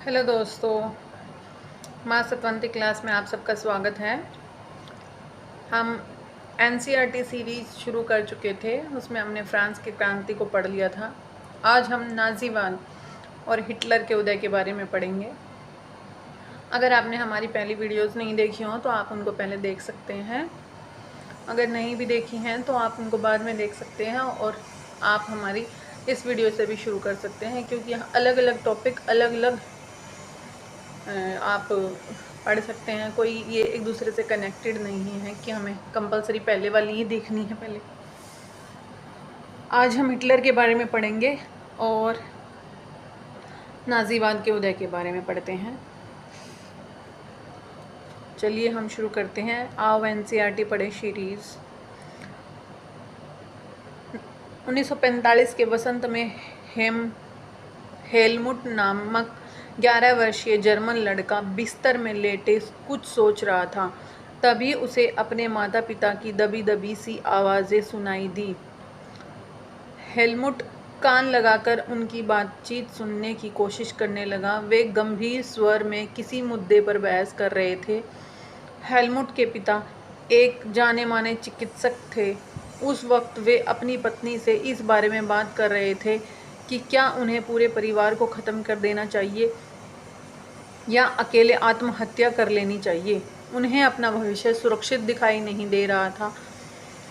Hello दोस्तों, माँ सतवंती class में आप सबका स्वागत है। हम एनसीईआरटी सीरीज़ शुरू कर चुके थे, उसमें हमने फ्रांस की क्रांति को पढ़ लिया था। आज हम नाज़ीवाद और हिटलर के उदय के बारे में पढ़ेंगे। अगर आपने हमारी पहली वीडियोस नहीं देखी हो तो आप उनको पहले देख सकते हैं। अगर नहीं भी देखी हैं तो आप उनको बाद में देख सकते हैं और आप हमारी इस वीडियो से भी शुरू कर सकते हैं, क्योंकि अलग अलग टॉपिक अलग अलग आप पढ़ सकते हैं। कोई ये एक दूसरे से कनेक्टेड नहीं है कि हमें कंपलसरी पहले वाली ही देखनी है पहले। आज हम हिटलर के बारे में पढ़ेंगे और नाज़ीवाद के उदय के बारे में पढ़ते हैं। चलिए हम शुरू करते हैं। आओ एनसीईआरटी पढ़े सीरीज़। 1945 के वसंत में हेलमुट नामक 11 वर्षीय जर्मन लड़का बिस्तर में लेटे कुछ सोच रहा था। तभी उसे अपने माता पिता की दबी दबी सी आवाज़ें सुनाई दी। हेलमुट कान लगाकर उनकी बातचीत सुनने की कोशिश करने लगा। वे गंभीर स्वर में किसी मुद्दे पर बहस कर रहे थे। हेलमुट के पिता एक जाने माने चिकित्सक थे। उस वक्त वे अपनी पत्नी से इस बारे में बात कर रहे थे कि क्या उन्हें पूरे परिवार को ख़त्म कर देना चाहिए या अकेले आत्महत्या कर लेनी चाहिए। उन्हें अपना भविष्य सुरक्षित दिखाई नहीं दे रहा था।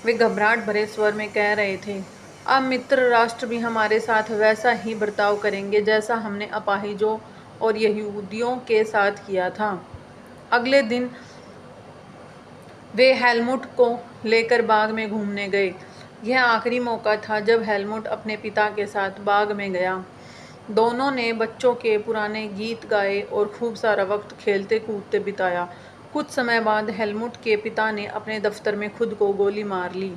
वे घबराहट भरे स्वर में कह रहे थे, अब मित्र राष्ट्र भी हमारे साथ वैसा ही बर्ताव करेंगे जैसा हमने अपाहिजों और यहूदियों के साथ किया था। अगले दिन वे हेलमुट को लेकर बाग में घूमने गए। यह आखिरी मौका था जब हेलमुट अपने पिता के साथ बाग में गया। दोनों ने बच्चों के पुराने गीत गाए और खूब सारा वक्त खेलते कूदते बिताया। कुछ समय बाद हेलमुट के पिता ने अपने दफ्तर में खुद को गोली मार ली।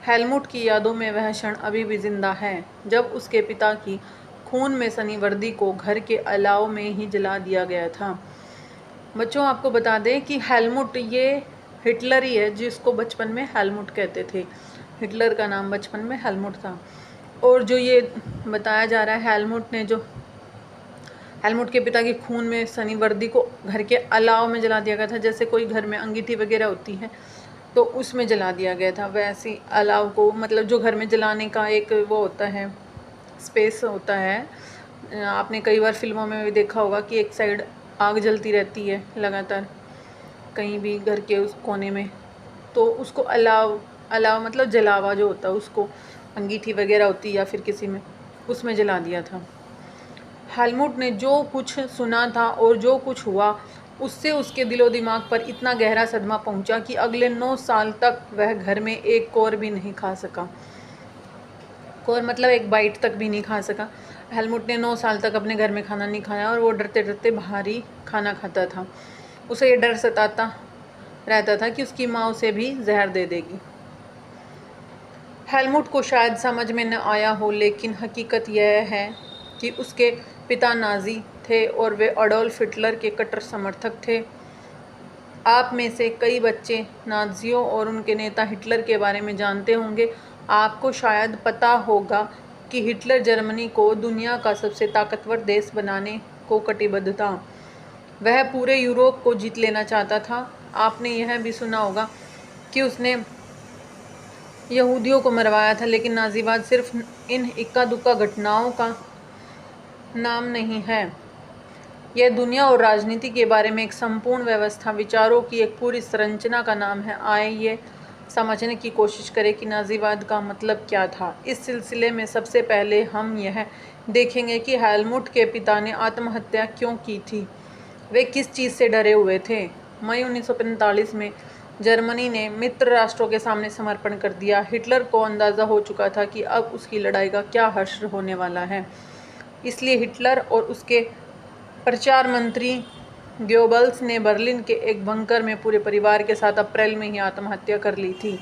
हेलमुट की यादों में वह क्षण अभी भी जिंदा है जब उसके पिता की खून में सनी वर्दी को घर के अलाव में ही जला दिया गया था। बच्चों, आपको बता दें कि हेलमुट ये हिटलर ही है जिसको बचपन में हेलमुट कहते थे। हिटलर का नाम बचपन में हेलमुट था। और जो ये बताया जा रहा है, हेलमुट के पिता के खून में सनी वर्दी को घर के अलाव में जला दिया गया था। जैसे कोई घर में अंगीठी वगैरह होती है तो उसमें जला दिया गया था, वैसे अलाव को, मतलब जो घर में जलाने का एक वो होता है, स्पेस होता है। आपने कई बार फिल्मों में भी देखा होगा कि एक साइड आग जलती रहती है लगातार कहीं भी घर के उस कोने में, तो उसको अलाव मतलब जलावा जो होता है उसको अंगीठी वगैरह होती या फिर किसी में उसमें जला दिया था। हेलमुट ने जो कुछ सुना था और जो कुछ हुआ उससे उसके दिलो दिमाग पर इतना गहरा सदमा पहुंचा कि अगले 9 साल तक वह घर में एक कोर भी नहीं खा सका। कोर मतलब एक बाइट तक भी नहीं खा सका। हेलमुट ने 9 साल तक अपने घर में खाना नहीं खाया और वो डरते डरते बाहर ही खाना खाता था। उसे ये डर सताता रहता था कि उसकी माँ उसे भी जहर दे देगी। हेलमुट को शायद समझ में न आया हो, लेकिन हकीकत यह है कि उसके पिता नाजी थे और वे अडोल्फ हिटलर के कट्टर समर्थक थे। आप में से कई बच्चे नाजियों और उनके नेता हिटलर के बारे में जानते होंगे। आपको शायद पता होगा कि हिटलर जर्मनी को दुनिया का सबसे ताकतवर देश बनाने को कटिबद्ध था। वह पूरे यूरोप को जीत लेना चाहता था। आपने यह भी सुना होगा कि उसने यहूदियों को मरवाया था, लेकिन नाज़ीवाद सिर्फ इन इक्का दुक्का घटनाओं का नाम नहीं है। यह दुनिया और राजनीति के बारे में एक संपूर्ण व्यवस्था, विचारों की एक पूरी संरचना का नाम है। आइए समझने की कोशिश करें कि नाज़ीवाद का मतलब क्या था। इस सिलसिले में सबसे पहले हम यह देखेंगे कि हेलमुट के पिता ने आत्महत्या क्यों की थी। वे किस चीज़ से डरे हुए थे। मई 1945 में जर्मनी ने मित्र राष्ट्रों के सामने समर्पण कर दिया। हिटलर को अंदाज़ा हो चुका था कि अब उसकी लड़ाई का क्या हश्र होने वाला है। इसलिए हिटलर और उसके प्रचार मंत्री गोएब्बल्स ने बर्लिन के एक बंकर में पूरे परिवार के साथ अप्रैल में ही आत्महत्या कर ली थी।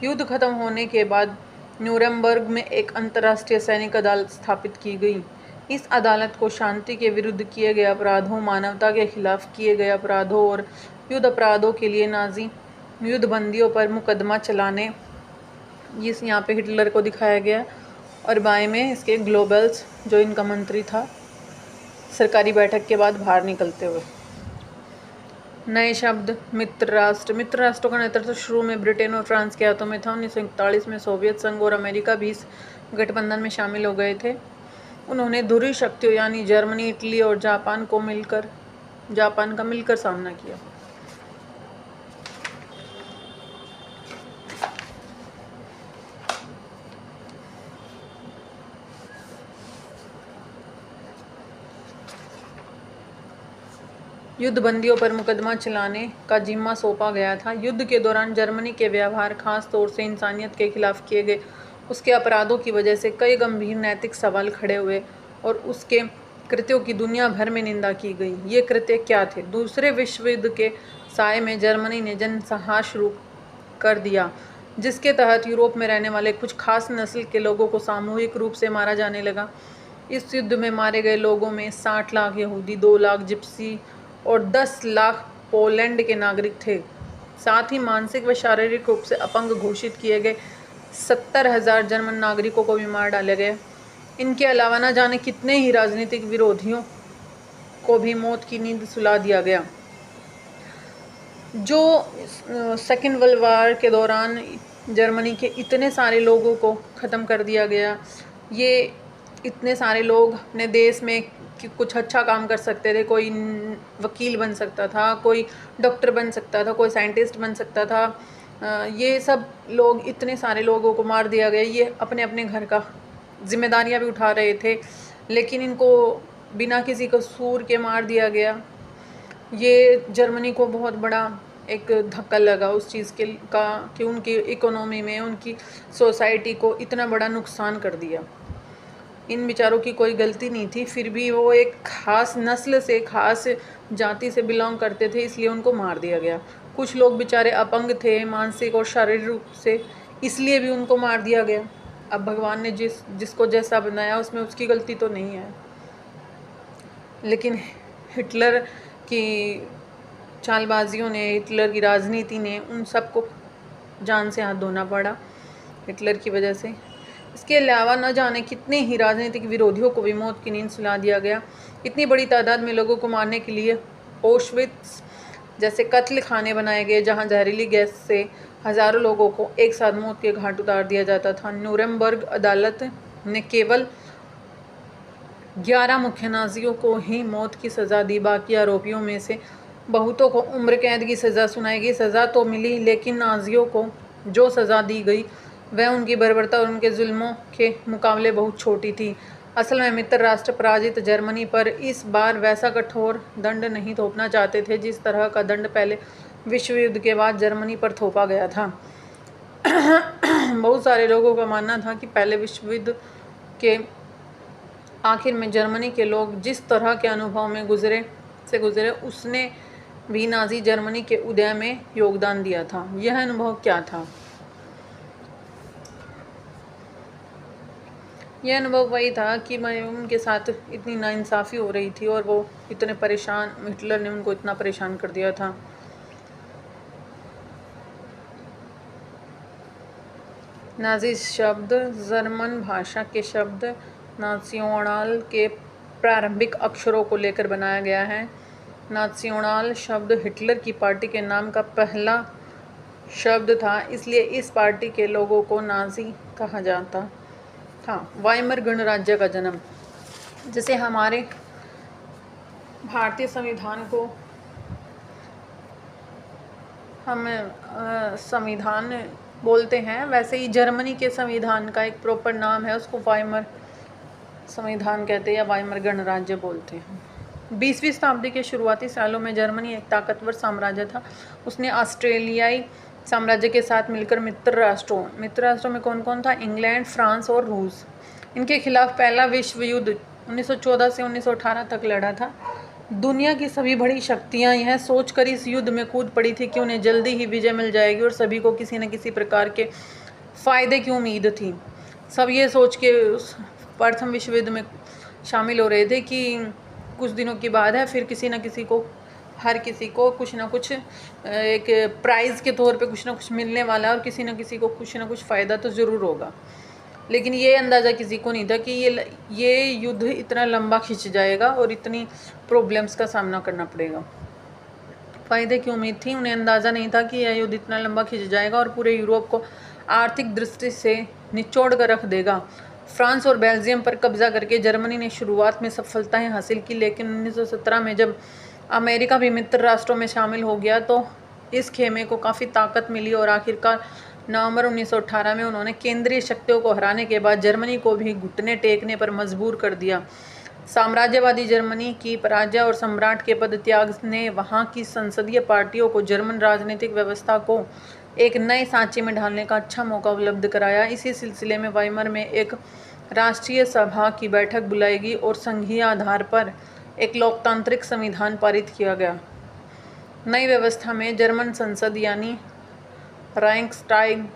युद्ध खत्म होने के बाद न्यूरमबर्ग में एक अंतर्राष्ट्रीय सैनिक अदालत स्थापित की गई। इस अदालत को शांति के विरुद्ध किए गए अपराधों, मानवता के खिलाफ किए गए अपराधों और युद्ध अपराधों के लिए नाजी युद्धबंदियों पर मुकदमा चलाने, इस यहाँ पे हिटलर को दिखाया गया और बाएं में इसके गोएब्बल्स जो इनका मंत्री था, सरकारी बैठक के बाद बाहर निकलते हुए। नए शब्द मित्र राष्ट्र। मित्र राष्ट्रों का नेतृत्व शुरू में ब्रिटेन और फ्रांस के हाथों में था। 1941 में सोवियत संघ और अमेरिका भी इस गठबंधन में शामिल हो गए थे। उन्होंने ध्रुवीय शक्तियों यानी जर्मनी, इटली और जापान का मिलकर सामना किया। युद्ध बंदियों पर मुकदमा चलाने का जिम्मा सौंपा गया था। युद्ध के दौरान जर्मनी के व्यवहार, खास तौर से इंसानियत के खिलाफ किए गए उसके अपराधों की वजह से कई गंभीर नैतिक सवाल खड़े हुए और उसके कृत्यों की दुनिया भर में निंदा की गई। ये कृत्य क्या थे? दूसरे विश्व युद्ध के साए में जर्मनी ने जनसंहार शुरू कर दिया, जिसके तहत यूरोप में रहने वाले कुछ खास नस्ल के लोगों को सामूहिक रूप से मारा जाने लगा। इस युद्ध में मारे गए लोगों में 60 लाख यहूदी, 2 लाख जिप्सी और 10 लाख पोलैंड के नागरिक थे। साथ ही मानसिक व शारीरिक रूप से अपंग घोषित किए गए 70,000 जर्मन नागरिकों को भी मार डाले गए। इनके अलावा न जाने कितने ही राजनीतिक विरोधियों को भी मौत की नींद सुला दिया गया। जो सेकेंड वर्ल्ड वॉर के दौरान जर्मनी के इतने सारे लोगों को ख़त्म कर दिया गया। ये इतने सारे लोग अपने देश में कुछ अच्छा काम कर सकते थे। कोई वकील बन सकता था, कोई डॉक्टर बन सकता था, कोई साइंटिस्ट बन सकता था। ये सब लोग, इतने सारे लोगों को मार दिया गया। ये अपने अपने घर का जिम्मेदारियां भी उठा रहे थे, लेकिन इनको बिना किसी कसूर के मार दिया गया। ये जर्मनी को बहुत बड़ा एक धक्का लगा उस चीज़ का कि उनकी इकोनॉमी में, उनकी सोसाइटी को इतना बड़ा नुकसान कर दिया। इन बेचारों की कोई गलती नहीं थी, फिर भी वो एक ख़ास नस्ल से, ख़ास जाति से बिलोंग करते थे, इसलिए उनको मार दिया गया। कुछ लोग बेचारे अपंग थे मानसिक और शारीरिक रूप से, इसलिए भी उनको मार दिया गया। अब भगवान ने जिसको जैसा बनाया उसमें उसकी गलती तो नहीं है, लेकिन हिटलर की चालबाजियों ने, हिटलर की राजनीति ने उन सबको जान से हाथ धोना पड़ा हिटलर की वजह से। इसके अलावा न जाने कितने ही राजनीतिक विरोधियों को भी मौत की नींद सुला दिया गया। इतनी बड़ी तादाद में लोगों को मारने के लिए ऑशविट्ज़ जैसे कत्ल खाने बनाए गए, जहां जहरीली गैस से हज़ारों लोगों को एक साथ मौत के घाट उतार दिया जाता था। न्यूरेमबर्ग अदालत ने केवल 11 मुख्य नाजियों को ही मौत की सज़ा दी। बाकी आरोपियों में से बहुतों को उम्र कैद की सज़ा सुनाई गई। सज़ा तो मिली, लेकिन नाजियों को जो सज़ा दी गई वह उनकी बर्बरता और उनके जुल्मों के मुकाबले बहुत छोटी थी। असल में मित्र राष्ट्र पराजित जर्मनी पर इस बार वैसा कठोर दंड नहीं थोपना चाहते थे जिस तरह का दंड पहले विश्व युद्ध के बाद जर्मनी पर थोपा गया था। बहुत सारे लोगों का मानना था कि पहले विश्व युद्ध के आखिर में जर्मनी के लोग जिस तरह के अनुभव में गुजरे, उसने भी नाजी जर्मनी के उदय में योगदान दिया था। यह अनुभव क्या था? यह अनुभव वही था कि उनके साथ इतनी नाइंसाफ़ी हो रही थी और वो इतने परेशान, हिटलर ने उनको इतना परेशान कर दिया था। नाजी शब्द जर्मन भाषा के शब्द नासियोनाल के प्रारंभिक अक्षरों को लेकर बनाया गया है। नासियोनाल शब्द हिटलर की पार्टी के नाम का पहला शब्द था, इसलिए इस पार्टी के लोगों को नाजी कहा जाता था। वाइमर गणराज्य का जन्म। जैसे हमारे भारतीय संविधान को हम संविधान बोलते हैं, वैसे ही जर्मनी के संविधान का एक प्रॉपर नाम है, उसको वाइमर संविधान कहते हैं या वाइमर गणराज्य बोलते हैं। 20वीं शताब्दी के शुरुआती सालों में जर्मनी एक ताकतवर साम्राज्य था। उसने ऑस्ट्रेलियाई साम्राज्य के साथ मिलकर मित्र राष्ट्रों में कौन कौन था? इंग्लैंड, फ्रांस और रूस। इनके खिलाफ पहला विश्व युद्ध 1914 से 1918 तक लड़ा था। दुनिया की सभी बड़ी शक्तियां यह सोचकर इस युद्ध में कूद पड़ी थी कि उन्हें जल्दी ही विजय मिल जाएगी और सभी को किसी न किसी प्रकार के फ़ायदे की उम्मीद थी। सब ये सोच के उस प्रथम विश्व युद्ध में शामिल हो रहे थे कि कुछ दिनों की बात है, फिर हर किसी को कुछ ना कुछ एक प्राइज़ के तौर पे कुछ ना कुछ मिलने वाला है और किसी न किसी को कुछ ना कुछ फ़ायदा तो ज़रूर होगा। लेकिन ये अंदाज़ा किसी को नहीं था कि ये युद्ध इतना लंबा खिंच जाएगा और इतनी प्रॉब्लम्स का सामना करना पड़ेगा। फ़ायदे की उम्मीद थी, उन्हें अंदाज़ा नहीं था कि यह युद्ध इतना लंबा खिंच जाएगा और पूरे यूरोप को आर्थिक दृष्टि से निचोड़ कर रख देगा। फ्रांस और बेल्जियम पर कब्जा करके जर्मनी ने शुरुआत में सफलताएं हासिल की, लेकिन 1917 में जब अमेरिका भी मित्र राष्ट्रों में शामिल हो गया तो इस खेमे को काफ़ी ताकत मिली और आखिरकार नवंबर 1918 में उन्होंने केंद्रीय शक्तियों को हराने के बाद जर्मनी को भी घुटने टेकने पर मजबूर कर दिया। साम्राज्यवादी जर्मनी की पराजय और सम्राट के पद त्याग ने वहां की संसदीय पार्टियों को जर्मन राजनीतिक व्यवस्था को एक नए सांचे में ढालने का अच्छा मौका उपलब्ध कराया। इसी सिलसिले में वाइमर में एक राष्ट्रीय सभा की बैठक बुलाई गई और संघीय आधार पर एक लोकतांत्रिक संविधान पारित किया गया। नई व्यवस्था में जर्मन संसद यानी राइक्सटाग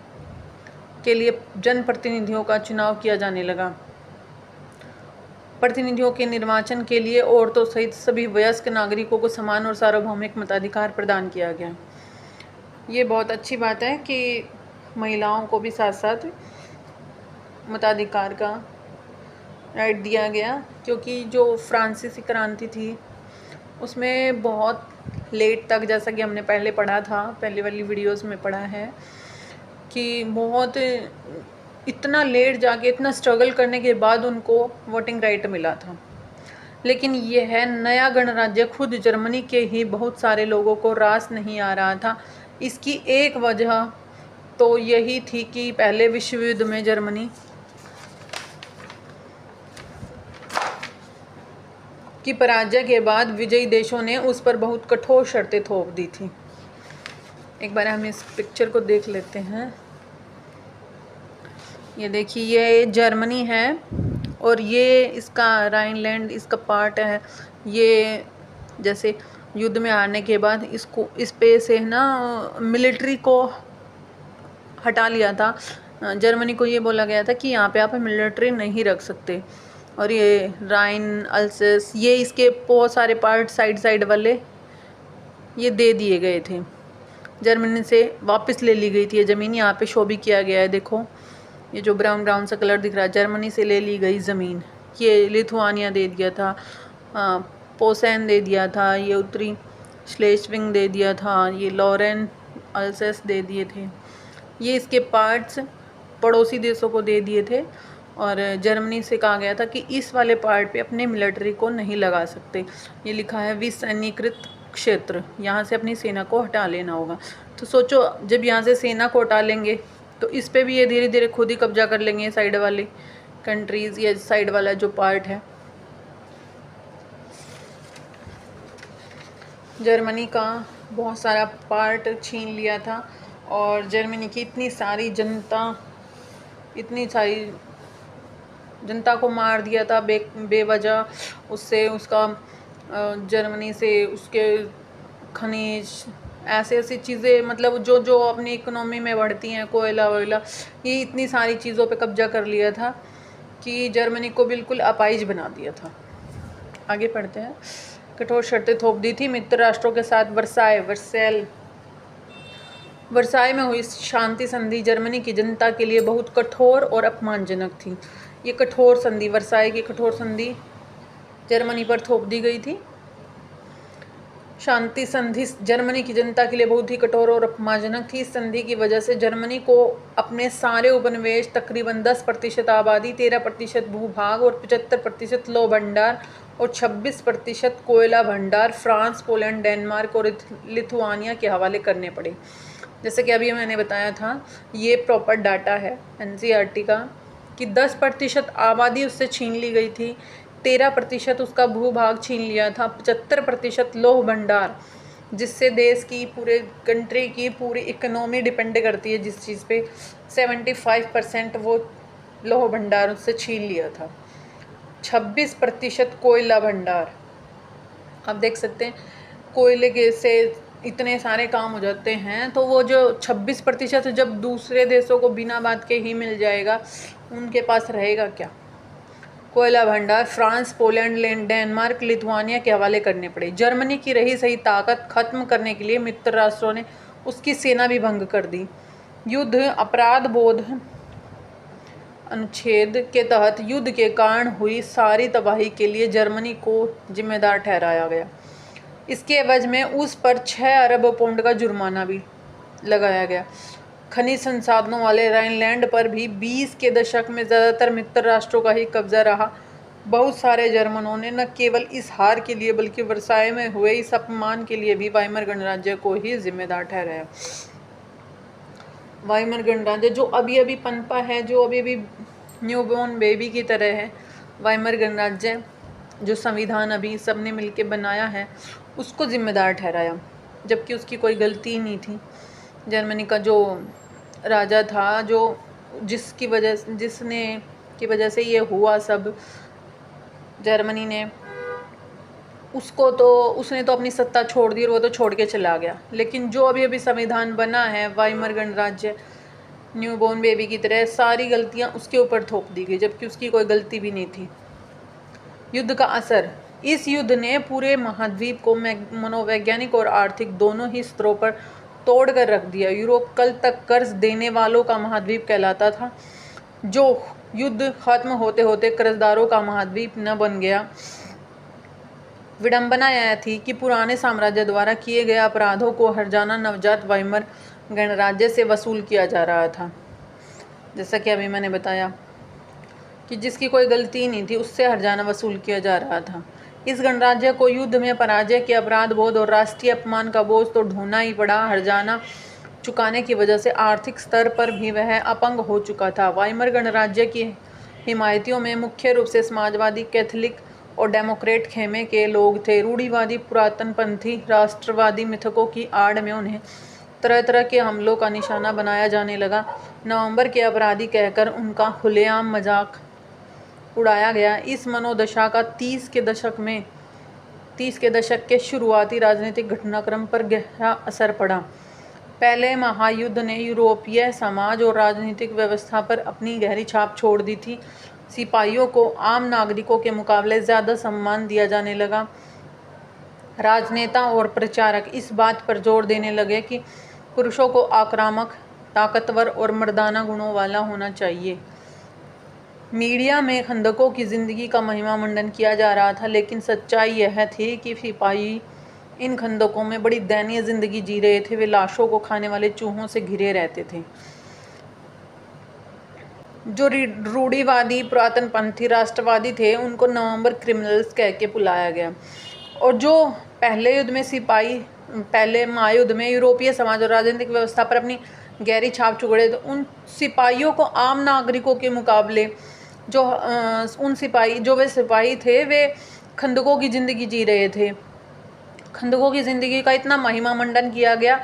के लिए जनप्रतिनिधियों का चुनाव किया जाने लगा। प्रतिनिधियों के निर्वाचन के लिए औरतों सहित सभी वयस्क नागरिकों को समान और सार्वभौमिक मताधिकार प्रदान किया गया। ये बहुत अच्छी बात है कि महिलाओं को भी साथ साथ मताधिकार का राइट दिया गया, क्योंकि जो फ्रांसीसी क्रांति थी उसमें बहुत लेट तक, जैसा कि हमने पहले पढ़ा था, पहले वाली वीडियोस में पढ़ा है कि बहुत इतना लेट जाके इतना स्ट्रगल करने के बाद उनको वोटिंग राइट मिला था। लेकिन यह नया गणराज्य खुद जर्मनी के ही बहुत सारे लोगों को रास नहीं आ रहा था। इसकी एक वजह तो यही थी कि पहले विश्व युद्ध में जर्मनी की पराजय के बाद विजयी देशों ने उस पर बहुत कठोर शर्तें थोप दी थी। एक बार हम इस पिक्चर को देख लेते हैं। ये देखिए, ये जर्मनी है और ये इसका राइनलैंड इसका पार्ट है। ये जैसे युद्ध में हारने के बाद इसको इस पे से ना मिलिट्री को हटा लिया था। जर्मनी को ये बोला गया था कि यहाँ पे आप मिलिट्री नहीं रख सकते। और ये राइन, अल्सेस, ये इसके बहुत सारे पार्ट साइड वाले ये दे दिए गए थे। जर्मनी से वापस ले ली गई थी ये ज़मीन। यहाँ पे शो भी किया गया है, देखो ये जो ब्राउन ब्राउन सा कलर दिख रहा है, जर्मनी से ले ली गई ज़मीन। ये लिथुआनिया दे दिया था, पोसेन दे दिया था, ये उत्तरी श्लेस्विंग दे दिया था, ये लॉरेन, अल्सेस दे दिए थे। ये इसके पार्ट्स पड़ोसी देशों को दे दिए थे और जर्मनी से कहा गया था कि इस वाले पार्ट पे अपने मिलिट्री को नहीं लगा सकते। ये लिखा है विसैन्यीकृत क्षेत्र, यहाँ से अपनी सेना को हटा लेना होगा। तो सोचो, जब यहाँ से सेना को हटा लेंगे तो इस पे भी ये धीरे धीरे खुद ही कब्जा कर लेंगे साइड वाली कंट्रीज़, या साइड वाला जो पार्ट है। जर्मनी का बहुत सारा पार्ट छीन लिया था और जर्मनी की इतनी सारी जनता को मार दिया था बेवजह। उससे उसका जर्मनी से उसके खनिज, ऐसी चीज़ें, मतलब जो अपनी इकोनॉमी में बढ़ती हैं, कोयला वोयला, ये इतनी सारी चीज़ों पे कब्जा कर लिया था कि जर्मनी को बिल्कुल अपाहिज बना दिया था। आगे पढ़ते हैं। कठोर शर्तें थोप दी थी मित्र राष्ट्रों के साथ। वर्साई में हुई शांति संधि जर्मनी की जनता के लिए बहुत कठोर और अपमानजनक थी। ये कठोर संधि, वर्साई की कठोर संधि जर्मनी पर थोप दी गई थी। शांति संधि जर्मनी की जनता के लिए बहुत ही कठोर और अपमानजनक थी। इस संधि की वजह से जर्मनी को अपने सारे उपनिवेश, तकरीबन 10% आबादी, 13% भूभाग और 75% लौह भंडार और 26% कोयला भंडार फ्रांस, पोलैंड, डेनमार्क और लिथुआनिया के हवाले करने पड़े। जैसे कि अभी मैंने बताया था, ये प्रॉपर डाटा है NCERT का कि 10% आबादी उससे छीन ली गई थी, 13% उसका भूभाग छीन लिया था, 75% लौह भंडार, जिससे देश की पूरे कंट्री की पूरी इकोनॉमी डिपेंड करती है जिस चीज़ पे, 75% वो लौह भंडार उससे छीन लिया था। 26% कोयला भंडार। आप देख सकते हैं कोयले के से इतने सारे काम हो जाते हैं, तो वो जो 26% जब दूसरे देशों को बिना बात के ही मिल जाएगा, उनके पास रहेगा क्या। कोयला भंडार फ्रांस, पोलैंड, डेनमार्क, लिथुआनिया के हवाले करने पड़े। जर्मनी की रही सही ताकत खत्म करने के लिए मित्र राष्ट्रों ने उसकी सेना भी भंग कर दी। युद्ध अपराध बोध अनुच्छेद के तहत युद्ध के कारण हुई सारी तबाही के लिए जर्मनी को जिम्मेदार ठहराया गया। इसके एवज में उस पर 6 अरब पाउंड का जुर्माना भी लगाया गया। खनिज संसाधनों वाले राइनलैंड पर भी 20 के दशक में ज़्यादातर मित्र राष्ट्रों का ही कब्जा रहा। बहुत सारे जर्मनों ने न केवल इस हार के लिए बल्कि वर्साय में हुए इस अपमान के लिए भी वाइमर गणराज्य को ही जिम्मेदार ठहराया। वाइमर गणराज्य जो अभी अभी पनपा है, जो अभी अभी न्यूबॉर्न बेबी की तरह है, वाइमर गणराज्य जो संविधान अभी सबने मिलकर बनाया है उसको जिम्मेदार ठहराया, जबकि उसकी कोई गलती ही नहीं थी। जर्मनी का जो राजा था, जो जिसकी वजह से ये हुआ सब, जर्मनी ने उसने तो अपनी सत्ता छोड़ दी और वो तो छोड़ के चला गया। लेकिन जो अभी अभी संविधान बना है वाइमर गणराज्य न्यूबॉर्न बेबी की तरह, सारी गलतियां उसके ऊपर थोप दी गई, जबकि उसकी कोई गलती भी नहीं थी। युद्ध का असर। इस युद्ध ने पूरे महाद्वीप को मनोवैज्ञानिक और आर्थिक दोनों ही स्तरों पर तोड़ कर रख दिया। यूरोप कल तक कर्ज देने वालों का महाद्वीप कहलाता था, जो युद्ध खत्म होते होते कर्जदारों का महाद्वीप न बन गया। विडंबना यह थी कि पुराने साम्राज्य द्वारा किए गए अपराधों को हर्जाना नवजात वाइमर गणराज्य से वसूल किया जा रहा था। जैसा कि अभी मैंने बताया कि जिसकी कोई गलती नहीं थी उससे हर्जाना वसूल किया जा रहा था। इस गणराज्य को युद्ध में पराजय के अपराध बोध और राष्ट्रीय अपमान का बोझ तो ढोना ही पड़ा। हर्जाना चुकाने की वजह से आर्थिक स्तर पर भी वह अपंग हो चुका था। वाइमर गणराज्य की हिमायतियों में मुख्य रूप से समाजवादी, कैथोलिक और डेमोक्रेट खेमे के लोग थे। रूढ़िवादी पुरातनपंथी राष्ट्रवादी मिथकों की आड़ में उन्हें तरह तरह के हमलों का निशाना बनाया जाने लगा। नवंबर के अपराधी कहकर उनका खुलेआम मजाक उड़ाया गया। इस मनोदशा का 30 के दशक के शुरुआती राजनीतिक घटनाक्रम पर गहरा असर पड़ा। पहले महायुद्ध ने यूरोपीय समाज और राजनीतिक व्यवस्था पर अपनी गहरी छाप छोड़ दी थी। सिपाहियों को आम नागरिकों के मुकाबले ज़्यादा सम्मान दिया जाने लगा। राजनेता और प्रचारक इस बात पर जोर देने लगे कि पुरुषों को आक्रामक, ताकतवर और मर्दाना गुणों वाला होना चाहिए। मीडिया में खंदकों की ज़िंदगी का महिमा मंडन किया जा रहा था, लेकिन सच्चाई यह थी कि सिपाही इन खंदकों में बड़ी दयनीय ज़िंदगी जी रहे थे। वे लाशों को खाने वाले चूहों से घिरे रहते थे। जो रूढ़िवादी पुरातनपंथी राष्ट्रवादी थे उनको नवंबर क्रिमिनल्स कह के बुलाया गया। और जो पहले महायुद्ध में यूरोपीय समाज और राजनीतिक व्यवस्था पर अपनी गहरी छाप छोड़े थे, उन सिपाहियों को आम नागरिकों के मुकाबले वे सिपाही थे, वे खंदकों की ज़िंदगी जी रहे थे। खंदकों की ज़िंदगी का इतना महिमा मंडन किया गया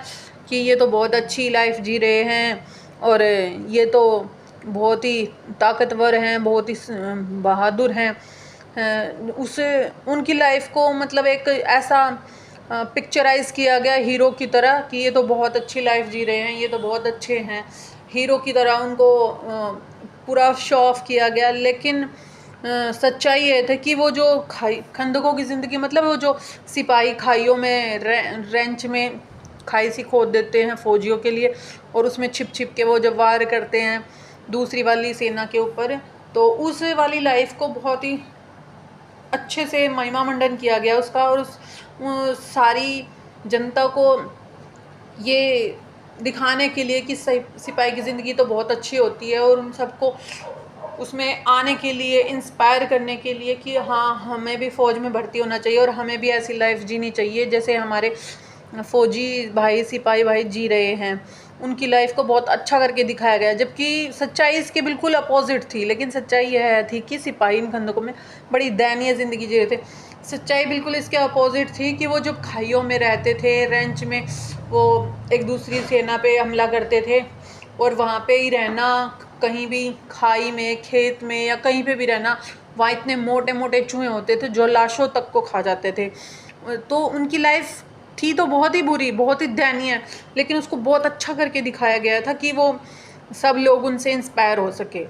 कि ये तो बहुत अच्छी लाइफ जी रहे हैं और ये तो बहुत ही ताकतवर हैं, बहुत ही बहादुर हैं। उनकी लाइफ को मतलब एक ऐसा पिक्चराइज़ किया गया हीरो की तरह कि ये तो बहुत अच्छी लाइफ जी रहे हैं, ये तो बहुत अच्छे हैं, हीरो की तरह उनको पूरा शो ऑफ किया गया। लेकिन सच्चाई ये थी कि वो जो खंदकों की ज़िंदगी, मतलब वो जो सिपाही खाइयों में रेंच में खाई सी खोद देते हैं फौजियों के लिए, और उसमें छिप छिप के वो जब वार करते हैं दूसरी वाली सेना के ऊपर, तो उस वाली लाइफ को बहुत ही अच्छे से महिमा मंडन किया गया उसका। और सारी जनता को ये दिखाने के लिए कि सिपाही की ज़िंदगी तो बहुत अच्छी होती है, और उन सबको उसमें आने के लिए, इंस्पायर करने के लिए कि हाँ, हमें भी फ़ौज में भर्ती होना चाहिए और हमें भी ऐसी लाइफ जीनी चाहिए जैसे हमारे फ़ौजी भाई, सिपाही भाई जी रहे हैं। उनकी लाइफ को बहुत अच्छा करके दिखाया गया, जबकि सच्चाई इसके बिल्कुल अपोजिट थी। लेकिन सच्चाई यह थी कि सिपाही इन खंदकों में बड़ी दयनीय ज़िंदगी जी रहे थे। सच्चाई बिल्कुल इसके अपोजिट थी कि वो जब खाइयों में रहते थे, रेंच में, वो एक दूसरी सेना पे हमला करते थे और वहाँ पे ही रहना, कहीं भी खाई में, खेत में या कहीं पे भी रहना, वहाँ इतने मोटे मोटे चूहे होते थे जो लाशों तक को खा जाते थे। तो उनकी लाइफ थी तो बहुत ही बुरी, बहुत ही दयनीय, लेकिन उसको बहुत अच्छा करके दिखाया गया था कि वो सब लोग उनसे इंस्पायर हो सके।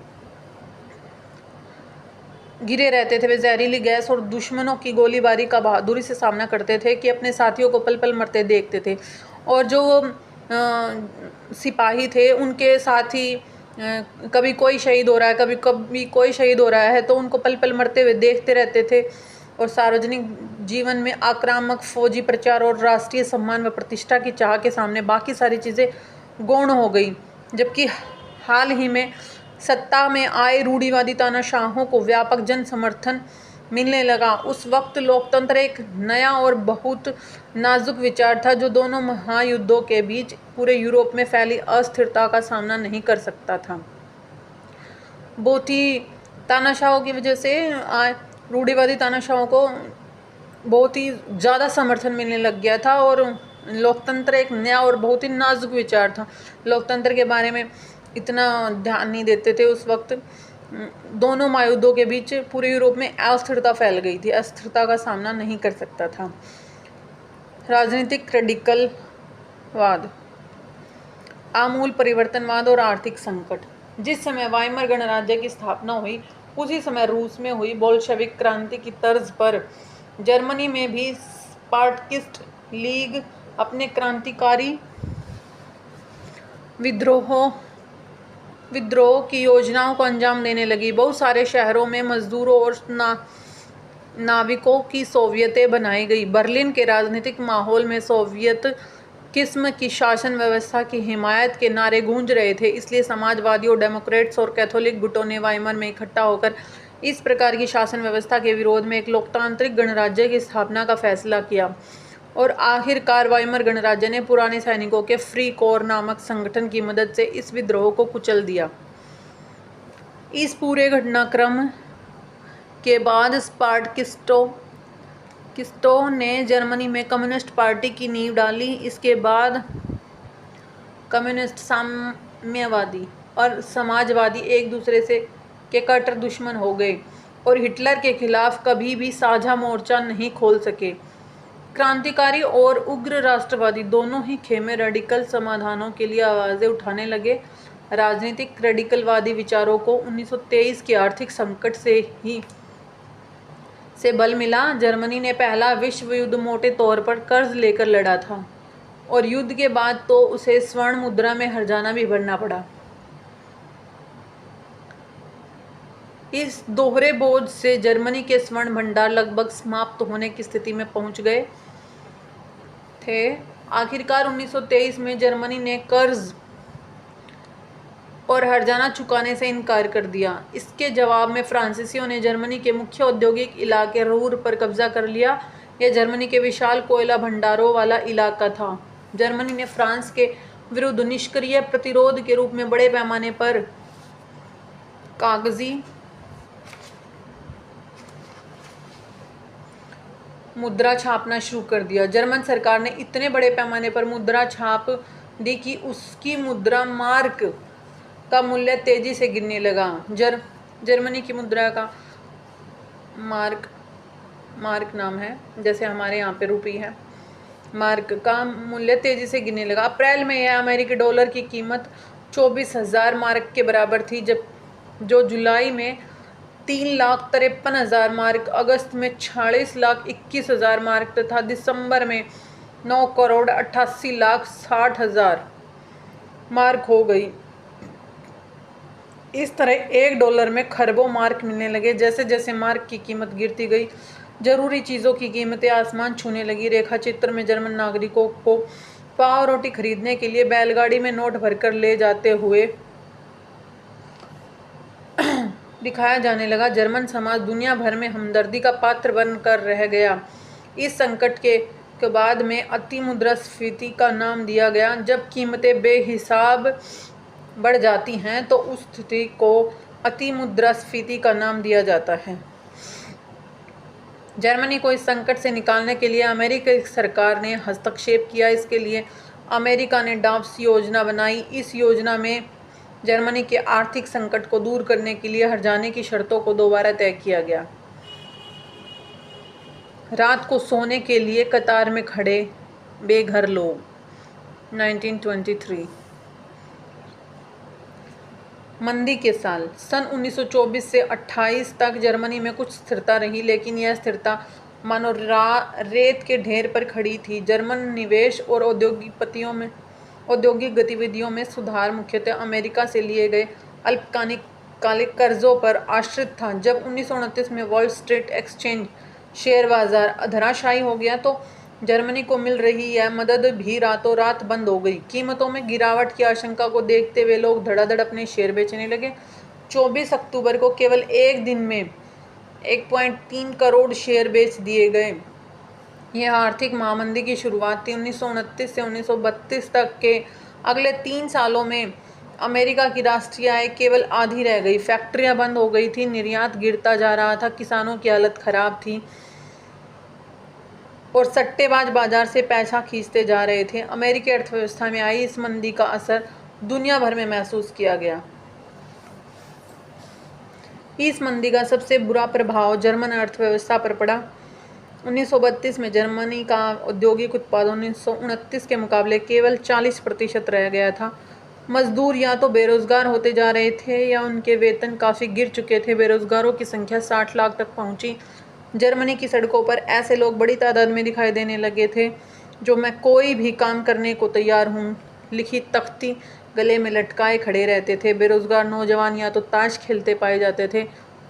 गिरे रहते थे वे जहरीली गैस और दुश्मनों की गोलीबारी का बहादुरी से सामना करते थे कि अपने साथियों को पल पल मरते देखते थे। और जो सिपाही थे उनके साथी कभी कोई शहीद हो रहा है, कभी कभी कोई शहीद हो रहा है, तो उनको पल पल मरते हुए देखते रहते थे और सार्वजनिक जीवन में आक्रामक फौजी प्रचार और राष्ट्रीय सम्मान व प्रतिष्ठा की चाह के सामने बाकी सारी चीज़ें गौण हो गई। जबकि हाल ही में सत्ता में आए रूढ़िवादी तानाशाहों को व्यापक जन समर्थन मिलने लगा। उस वक्त लोकतंत्र एक नया और बहुत नाजुक विचार था जो दोनों महायुद्धों के बीच पूरे यूरोप में फैली अस्थिरता का सामना नहीं कर सकता था। बहुत ही तानाशाहों की वजह से रूढ़िवादी तानाशाहों को बहुत ही ज़्यादा समर्थन मिलने लग गया था और लोकतंत्र एक नया और बहुत ही नाजुक विचार था। लोकतंत्र के बारे में इतना ध्यान नहीं देते थे उस वक्त। दोनों महायुद्धों के बीच पूरे यूरोप में अस्थिरता फैल गई थी, अस्थिरता का सामना नहीं कर सकता था। राजनीतिक रेडिकलवाद, आमूल परिवर्तनवाद और आर्थिक संकट। जिस समय वाइमर गणराज्य की स्थापना हुई उसी समय रूस में हुई बोल्शेविक क्रांति की तर्ज पर जर्मनी में भी स्पार्टकिस्ट लीग अपने क्रांतिकारी विद्रोह की योजनाओं को अंजाम देने लगी। बहुत सारे शहरों में मजदूरों और नाविकों की सोवियतें बनाई गई। बर्लिन के राजनीतिक माहौल में सोवियत किस्म की शासन व्यवस्था की हिमायत के नारे गूंज रहे थे, इसलिए समाजवादियों, डेमोक्रेट्स और कैथोलिक गुटों ने वाइमर में इकट्ठा होकर इस प्रकार की शासन व्यवस्था के विरोध में एक लोकतांत्रिक गणराज्य की स्थापना का फैसला किया और आखिरकार वाइमर गणराज्य ने पुराने सैनिकों के फ्री कोर नामक संगठन की मदद से इस विद्रोह को कुचल दिया। इस पूरे घटनाक्रम के बाद स्पार्टकिस्टों ने जर्मनी में कम्युनिस्ट पार्टी की नींव डाली। इसके बाद कम्युनिस्ट, साम्यवादी और समाजवादी एक दूसरे से के कट्टर दुश्मन हो गए और हिटलर के खिलाफ कभी भी साझा मोर्चा नहीं खोल सके। क्रांतिकारी और उग्र राष्ट्रवादी दोनों ही खेमे रेडिकल समाधानों के लिए आवाज़ें उठाने लगे। राजनीतिक रेडिकलवादी विचारों को 1923 के आर्थिक संकट से बल मिला। जर्मनी ने पहला विश्व युद्ध मोटे तौर पर कर्ज लेकर लड़ा था और युद्ध के बाद तो उसे स्वर्ण मुद्रा में हर्जाना भी भरना पड़ा। इस दोहरे बोझ से जर्मनी के स्वर्ण भंडार लगभग समाप्त होने की स्थिति में पहुंच गए थे। आखिरकार 1923 में जर्मनी ने कर्ज और हर्जाना चुकाने से इनकार कर दिया। इसके जवाब में फ्रांसीसियों ने जर्मनी के मुख्य औद्योगिक इलाके रूर पर कब्जा कर लिया। यह जर्मनी के विशाल कोयला भंडारों वाला इलाका था। जर्मनी ने फ्रांस के विरुद्ध निष्क्रिय प्रतिरोध के रूप में बड़े पैमाने पर कागजी मुद्रा छापना शुरू कर दिया। जर्मन सरकार ने इतने बड़े पैमाने पर मुद्रा छाप दी कि उसकी मुद्रा मार्क का मूल्य तेजी से गिरने लगा। जर्मनी की मुद्रा का मार्क नाम है, जैसे हमारे यहाँ पे रुपी है। मार्क का मूल्य तेजी से गिरने लगा। अप्रैल में यह अमेरिकी डॉलर की कीमत 24,000 मार्क के बराबर थी, जो जुलाई में 3,53,000 मार्क, अगस्त में 46,21,000 मार्क तथा दिसंबर में 9,88,60,000 मार्क हो गई। इस तरह $1 में खरबों मार्क मिलने लगे। जैसे जैसे मार्क की कीमत गिरती गई, जरूरी चीज़ों की कीमतें आसमान छूने लगी। रेखा चित्र में जर्मन नागरिकों को पाव रोटी खरीदने के लिए बैलगाड़ी में नोट भरकर ले जाते हुए दिखाया जाने लगा। जर्मन समाज दुनिया भर में हमदर्दी का पात्र बनकर रह गया। इस संकट के बाद में अति मुद्रास्फीति का नाम दिया गया। जब कीमतें बेहिसाब बढ़ जाती हैं तो उस स्थिति को अति मुद्रास्फीति का नाम दिया जाता है। जर्मनी को इस संकट से निकालने के लिए अमेरिकी सरकार ने हस्तक्षेप किया। इसके लिए अमेरिका ने डाव्स योजना बनाई। इस योजना में जर्मनी के आर्थिक संकट को दूर करने के लिए हर्जाने की शर्तों को दोबारा तय किया गया। रात को सोने के लिए कतार में खड़े बेघर लोग, 1923। मंदी के साल, सन 1924 से 28 तक जर्मनी में कुछ स्थिरता रही, लेकिन यह स्थिरता मानो रेत के ढेर पर खड़ी थी। जर्मन निवेश और औद्योगिक गतिविधियों में सुधार मुख्यतः अमेरिका से लिए गए अल्पकालिक कर्जों पर आश्रित था। जब 1929 में वॉल स्ट्रीट एक्सचेंज शेयर बाजार धराशायी हो गया तो जर्मनी को मिल रही यह मदद भी रातों रात बंद हो गई। कीमतों में गिरावट की आशंका को देखते हुए लोग धड़ाधड़ अपने शेयर बेचने लगे। 24 अक्टूबर को केवल एक दिन में 1.3 करोड़ शेयर बेच दिए गए। यह आर्थिक महामंदी की शुरुआत थी। 1929 से 1932 तक के अगले 3 सालों में अमेरिका की राष्ट्रीय आय केवल आधी रह गई। फैक्ट्रियां बंद हो गई थी, निर्यात गिरता जा रहा था, किसानों की हालत खराब थी और सट्टेबाज बाजार से पैसा खींचते जा रहे थे। अमेरिकी अर्थव्यवस्था में आई इस मंदी का असर दुनिया भर में महसूस किया गया। इस मंदी का सबसे बुरा प्रभाव जर्मन अर्थव्यवस्था पर पड़ा। 1932 में जर्मनी का औद्योगिक उत्पादन 1929 के मुकाबले केवल 40% रह गया था। मजदूर या तो बेरोजगार होते जा रहे थे या उनके वेतन काफ़ी गिर चुके थे। बेरोजगारों की संख्या 60 लाख तक पहुंची। जर्मनी की सड़कों पर ऐसे लोग बड़ी तादाद में दिखाई देने लगे थे जो मैं कोई भी काम करने को तैयार हूँ लिखी तख्ती गले में लटकाए खड़े रहते थे। बेरोजगार नौजवान या तो ताश खेलते पाए जाते थे,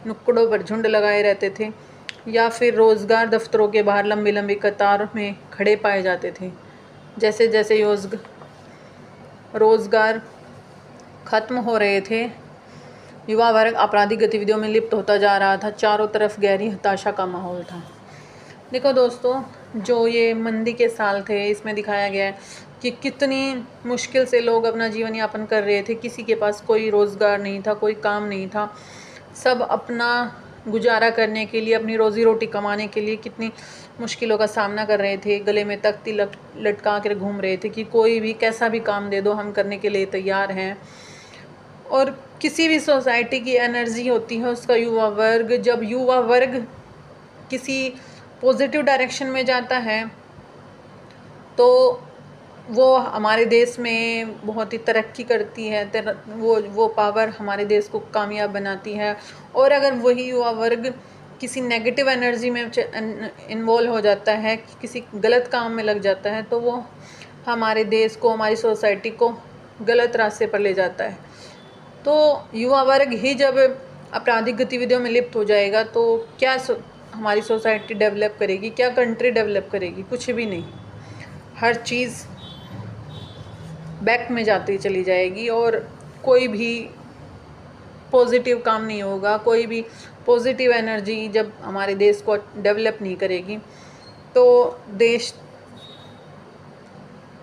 नुक्कड़ों पर झुंड लगाए रहते थे या फिर रोज़गार दफ्तरों के बाहर लंबी लंबी कतार में खड़े पाए जाते थे। जैसे जैसे रोज़गार ख़त्म हो रहे थे, युवा वर्ग आपराधिक गतिविधियों में लिप्त होता जा रहा था। चारों तरफ गहरी हताशा का माहौल था। देखो दोस्तों, जो ये मंदी के साल थे इसमें दिखाया गया है कि कितनी मुश्किल से लोग अपना जीवन यापन कर रहे थे। किसी के पास कोई रोज़गार नहीं था, कोई काम नहीं था। सब अपना गुजारा करने के लिए, अपनी रोज़ी रोटी कमाने के लिए कितनी मुश्किलों का सामना कर रहे थे। गले में तख्ती लटका कर घूम रहे थे कि कोई भी कैसा भी काम दे दो, हम करने के लिए तैयार हैं। और किसी भी सोसाइटी की एनर्जी होती है उसका युवा वर्ग। जब युवा वर्ग किसी पॉजिटिव डायरेक्शन में जाता है तो वो हमारे देश में बहुत ही तरक्की करती है। वो पावर हमारे देश को कामयाब बनाती है। और अगर वही युवा वर्ग किसी नेगेटिव एनर्जी में इन्वॉल्व हो जाता है, किसी गलत काम में लग जाता है, तो वो हमारे देश को, हमारी सोसाइटी को गलत रास्ते पर ले जाता है। तो युवा वर्ग ही जब आपराधिक गतिविधियों में लिप्त हो जाएगा तो क्या हमारी सोसाइटी डेवलप करेगी, क्या कंट्री डेवलप करेगी? कुछ भी नहीं। हर चीज़ बैक में जाती चली जाएगी और कोई भी पॉजिटिव काम नहीं होगा। कोई भी पॉजिटिव एनर्जी जब हमारे देश को डेवलप नहीं करेगी तो देश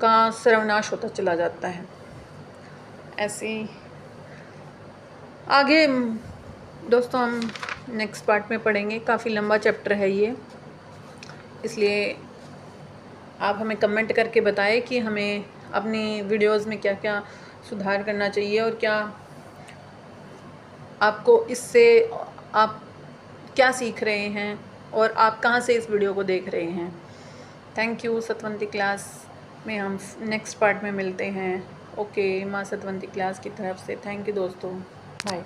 का सर्वनाश होता चला जाता है। ऐसे आगे दोस्तों हम नेक्स्ट पार्ट में पढ़ेंगे। काफ़ी लंबा चैप्टर है ये, इसलिए आप हमें कमेंट करके बताएं कि हमें अपनी वीडियोस में क्या क्या सुधार करना चाहिए और क्या आपको इससे आप क्या सीख रहे हैं और आप कहाँ से इस वीडियो को देख रहे हैं। Thank you. सतवंती क्लास में हम नेक्स्ट पार्ट में मिलते हैं। ओके, माँ सतवंती क्लास की तरफ से थैंक यू दोस्तों। बाय।